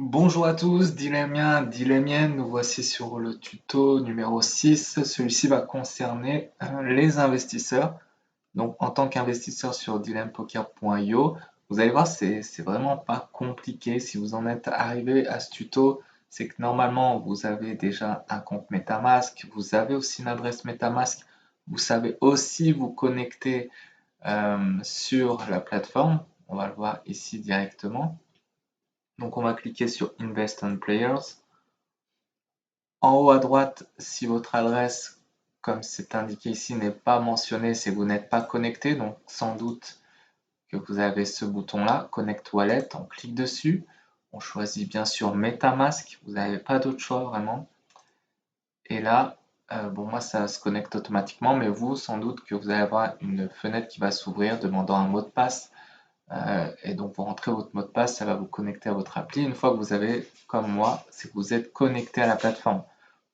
Bonjour à tous, Dilemien, nous voici sur le tuto numéro 6. Celui-ci va concerner les investisseurs. Donc en tant qu'investisseur sur dilempoker.io, vous allez voir, c'est vraiment pas compliqué. Si vous en êtes arrivé à ce tuto, c'est que normalement vous avez déjà un compte MetaMask, vous avez aussi une adresse MetaMask, vous savez aussi vous connecter sur la plateforme. On va le voir ici directement. Donc on va cliquer sur Invest on Players. En haut à droite, si votre adresse, comme c'est indiqué ici, n'est pas mentionnée, c'est que vous n'êtes pas connecté. Donc sans doute que vous avez ce bouton-là, Connect Wallet. On clique dessus. On choisit bien sûr MetaMask. Vous n'avez pas d'autre choix vraiment. Et là, bon moi ça se connecte automatiquement, mais vous, sans doute que vous allez avoir une fenêtre qui va s'ouvrir demandant un mot de passe. Et donc, pour rentrer votre mot de passe, ça va vous connecter à votre appli. Une fois que vous avez, comme moi, c'est que vous êtes connecté à la plateforme.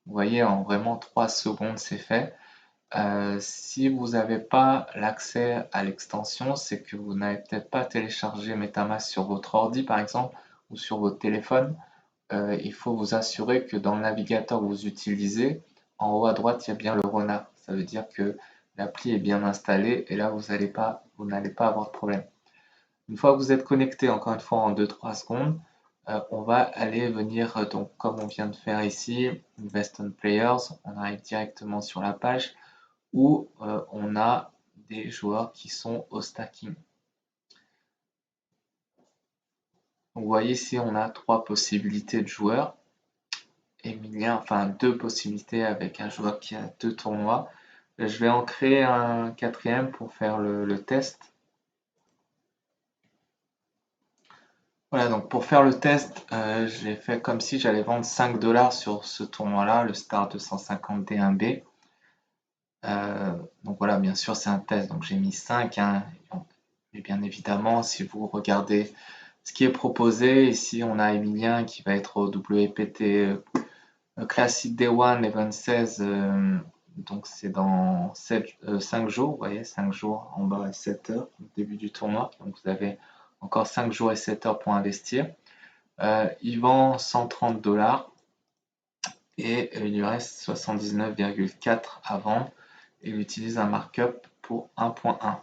Vous voyez, en vraiment 3 secondes, c'est fait. Si vous n'avez pas l'accès à l'extension, c'est que vous n'avez peut-être pas téléchargé MetaMask sur votre ordi, par exemple, ou sur votre téléphone. Il faut vous assurer que dans le navigateur que vous utilisez, en haut à droite, il y a bien le renard. Ça veut dire que l'appli est bien installée et là, vous n'allez pas avoir de problème. Une fois que vous êtes connecté, encore une fois en 2-3 secondes, on va aller venir, donc comme on vient de faire ici, Invest on Players, on arrive directement sur la page où on a des joueurs qui sont au stacking. Donc, vous voyez ici, on a 3 possibilités de joueurs. Emilien, enfin 2 possibilités avec un joueur qui a 2 tournois. Je vais en créer un quatrième pour faire le test. Voilà, donc pour faire le test, j'ai fait comme si j'allais vendre 5 dollars sur ce tournoi-là, le Star 250 D1B. Donc voilà, bien sûr, c'est un test, donc j'ai mis 5, hein. Mais bien évidemment, si vous regardez ce qui est proposé, ici on a Emilien qui va être au WPT Classic D1 Event 16, donc c'est dans 5 jours, vous voyez, 5 jours en bas et 7 heures, au début du tournoi. Donc vous avez encore 5 jours et 7 heures pour investir. Il vend 130 dollars et il lui reste 79,4 à vendre. Et il utilise un markup pour 1.1.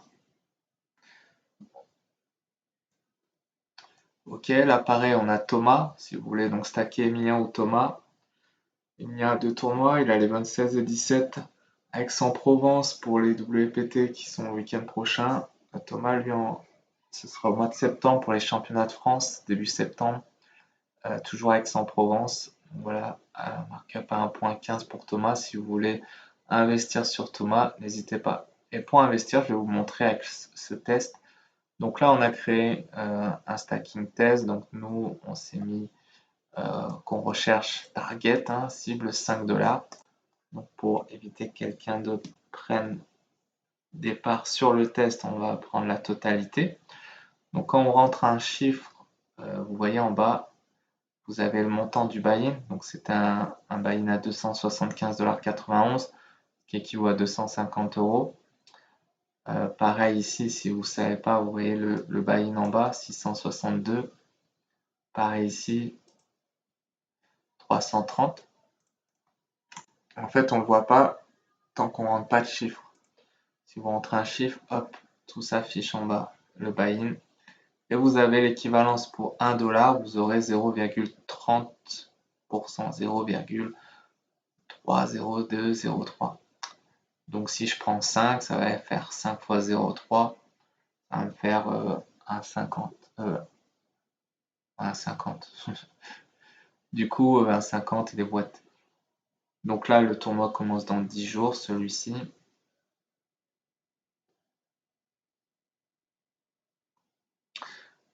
Ok, là pareil, on a Thomas, si vous voulez donc stacker Emilien ou Thomas. Il a 2 tournois, il a les 26 et 17 à Aix-en-Provence pour les WPT qui sont le week-end prochain. Thomas, lui, ce sera au mois de septembre pour les championnats de France, début septembre, toujours à Aix-en-Provence. Voilà, un markup à 1.15 pour Thomas. Si vous voulez investir sur Thomas, n'hésitez pas. Et pour investir, je vais vous montrer avec ce test. Donc là, on a créé un stacking test. Donc nous, on s'est mis qu'on recherche target, hein, cible 5 dollars. Donc pour éviter que quelqu'un d'autre prenne des parts sur le test, on va prendre la totalité. Donc quand on rentre un chiffre, vous voyez en bas, vous avez le montant du buy-in. Donc c'est un buy-in à 275,91 $, qui équivaut à 250 euros. Pareil ici, si vous ne savez pas, vous voyez le buy-in en bas, 662. Pareil ici, 330. En fait, on ne le voit pas tant qu'on ne rentre pas de chiffre. Si vous rentrez un chiffre, hop, tout s'affiche en bas, le buy-in. Et vous avez l'équivalence pour 1 dollar, vous aurez 0,30%, 0,30203. Donc si je prends 5, ça va faire 5 fois 0,3, ça va me faire 1,50. 1,50. Du coup, 1,50 et les boîtes. Donc là, le tournoi commence dans 10 jours, celui-ci.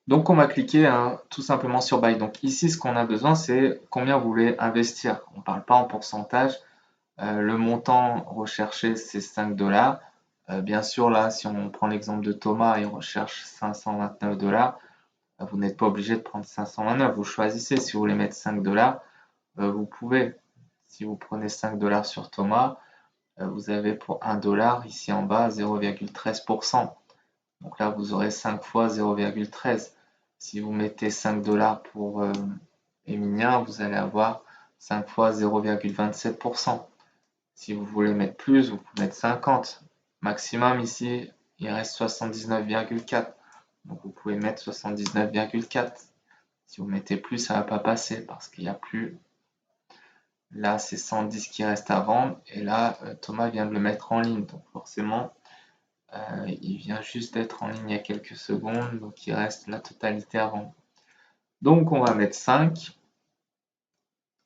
Donc on va cliquer hein, tout simplement sur Buy. Donc ici, ce qu'on a besoin, c'est combien vous voulez investir. On ne parle pas en pourcentage. Le montant recherché, c'est 5 dollars. Bien sûr, là, si on prend l'exemple de Thomas et on recherche 529 dollars, vous n'êtes pas obligé de prendre 529. Vous choisissez. Si vous voulez mettre 5 dollars, vous pouvez. Si vous prenez 5 dollars sur Thomas, vous avez pour 1 dollar ici en bas 0,13%. Donc là, vous aurez 5 fois 0,13. Si vous mettez 5 dollars pour miniens, vous allez avoir 5 fois 0,27%. Si vous voulez mettre plus, vous pouvez mettre 50. Maximum ici, il reste 79,4. Donc vous pouvez mettre 79,4. Si vous mettez plus, ça ne va pas passer parce qu'il n'y a plus. Là, c'est 110 qui reste à vendre. Et là, Thomas vient de le mettre en ligne. Donc forcément, il vient juste d'être en ligne il y a quelques secondes. Donc il reste la totalité à vendre. Donc on va mettre 5.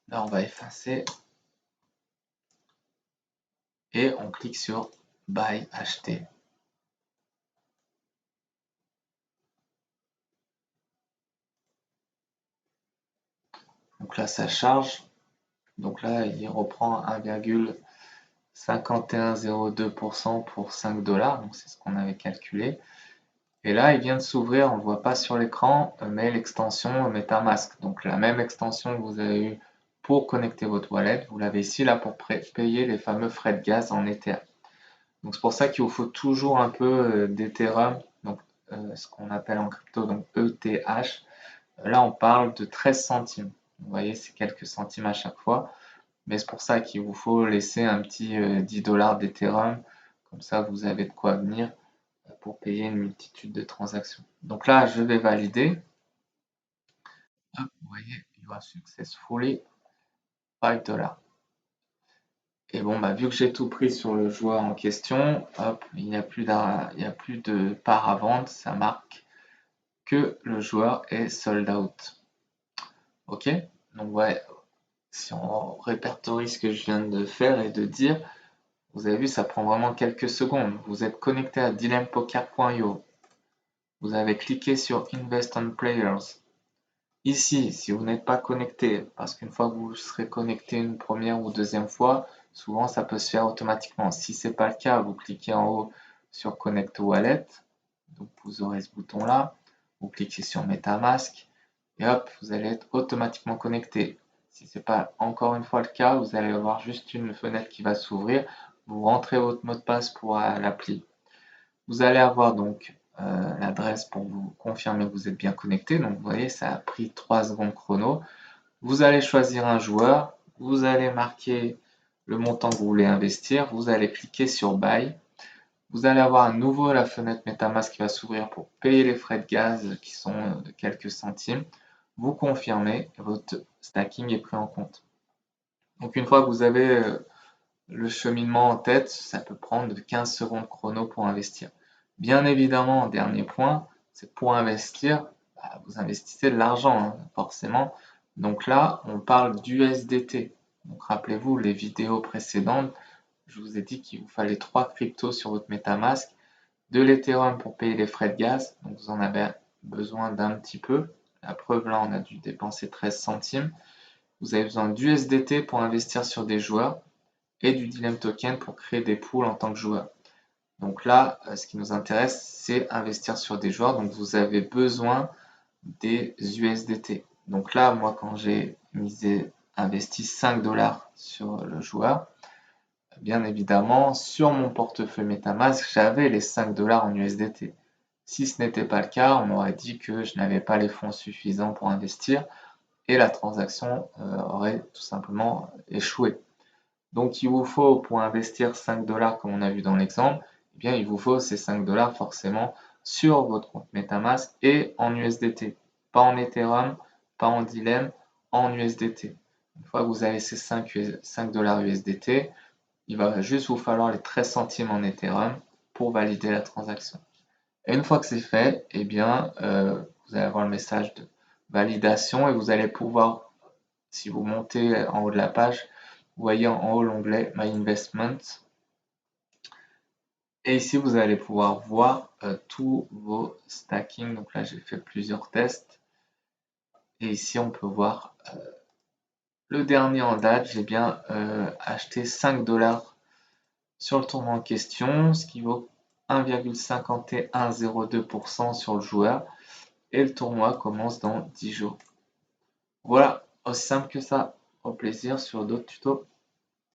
Là, on va effacer. Et on clique sur Buy, acheter. Donc là, ça charge. Donc là, il reprend 1,5102% pour 5 $. Donc c'est ce qu'on avait calculé. Et là, il vient de s'ouvrir, on ne le voit pas sur l'écran, mais l'extension MetaMask. Donc la même extension que vous avez eue pour connecter votre wallet, vous l'avez ici là pour payer les fameux frais de gaz en Ether. Donc c'est pour ça qu'il vous faut toujours un peu d'Ethereum, donc ce qu'on appelle en crypto donc ETH. Là, on parle de 13 centimes. Vous voyez, c'est quelques centimes à chaque fois. Mais c'est pour ça qu'il vous faut laisser un petit 10 $ d'Ethereum. Comme ça, vous avez de quoi venir pour payer une multitude de transactions. Donc là, je vais valider. Hop, vous voyez, you are successfully 5 $. Et bon, bah, vu que j'ai tout pris sur le joueur en question, hop, il n'y a plus de part à vendre. Ça marque que le joueur est sold out. Ok, donc ouais, si on répertorie ce que je viens de faire et de dire, vous avez vu, ça prend vraiment quelques secondes. Vous êtes connecté à dilempoker.io. Vous avez cliqué sur Invest on Players. Ici, si vous n'êtes pas connecté, parce qu'une fois que vous serez connecté une première ou deuxième fois, souvent ça peut se faire automatiquement. Si ce n'est pas le cas, vous cliquez en haut sur Connect Wallet. Donc vous aurez ce bouton-là. Vous cliquez sur MetaMask et hop, vous allez être automatiquement connecté. Si ce n'est pas encore une fois le cas, vous allez avoir juste une fenêtre qui va s'ouvrir. Vous rentrez votre mot de passe pour l'appli. Vous allez avoir donc l'adresse pour vous confirmer que vous êtes bien connecté. Donc vous voyez, ça a pris 3 secondes chrono. Vous allez choisir un joueur, vous allez marquer le montant que vous voulez investir, vous allez cliquer sur Buy. Vous allez avoir à nouveau la fenêtre MetaMask qui va s'ouvrir pour payer les frais de gaz qui sont de quelques centimes. Vous confirmez, votre stacking est pris en compte. Donc une fois que vous avez le cheminement en tête, ça peut prendre de 15 secondes chrono pour investir. Bien évidemment, dernier point, c'est pour investir, vous investissez de l'argent, hein, forcément. Donc là, on parle d'USDT. Donc rappelez-vous, les vidéos précédentes, je vous ai dit qu'il vous fallait 3 cryptos sur votre MetaMask, de l'Ethereum pour payer les frais de gaz, donc vous en avez besoin d'un petit peu. La preuve, là, on a dû dépenser 13 centimes. Vous avez besoin d'USDT pour investir sur des joueurs et du Dilem Token pour créer des pools en tant que joueur. Donc là, ce qui nous intéresse, c'est investir sur des joueurs. Donc vous avez besoin des USDT. Donc là, moi, quand j'ai investi 5 $ sur le joueur, bien évidemment, sur mon portefeuille MetaMask, j'avais les 5 $ en USDT. Si ce n'était pas le cas, on m'aurait dit que je n'avais pas les fonds suffisants pour investir et la transaction aurait tout simplement échoué. Donc il vous faut, pour investir 5 $ comme on a vu dans l'exemple, eh bien il vous faut ces 5 $ forcément sur votre compte MetaMask et en USDT. Pas en Ethereum, pas en Dilem, en USDT. Une fois que vous avez ces 5 $ USDT, il va juste vous falloir les 13 centimes en Ethereum pour valider la transaction. Et une fois que c'est fait, eh bien, vous allez avoir le message de validation et vous allez pouvoir, si vous montez en haut de la page, vous voyez en haut l'onglet My Investment. Et ici, vous allez pouvoir voir tous vos stacking. Donc là, j'ai fait plusieurs tests. Et ici, on peut voir le dernier en date. J'ai bien acheté 5 $ sur le tournoi en question, ce qui vaut 1,5102% sur le joueur. Et le tournoi commence dans 10 jours. Voilà, aussi simple que ça. Au plaisir sur d'autres tutos.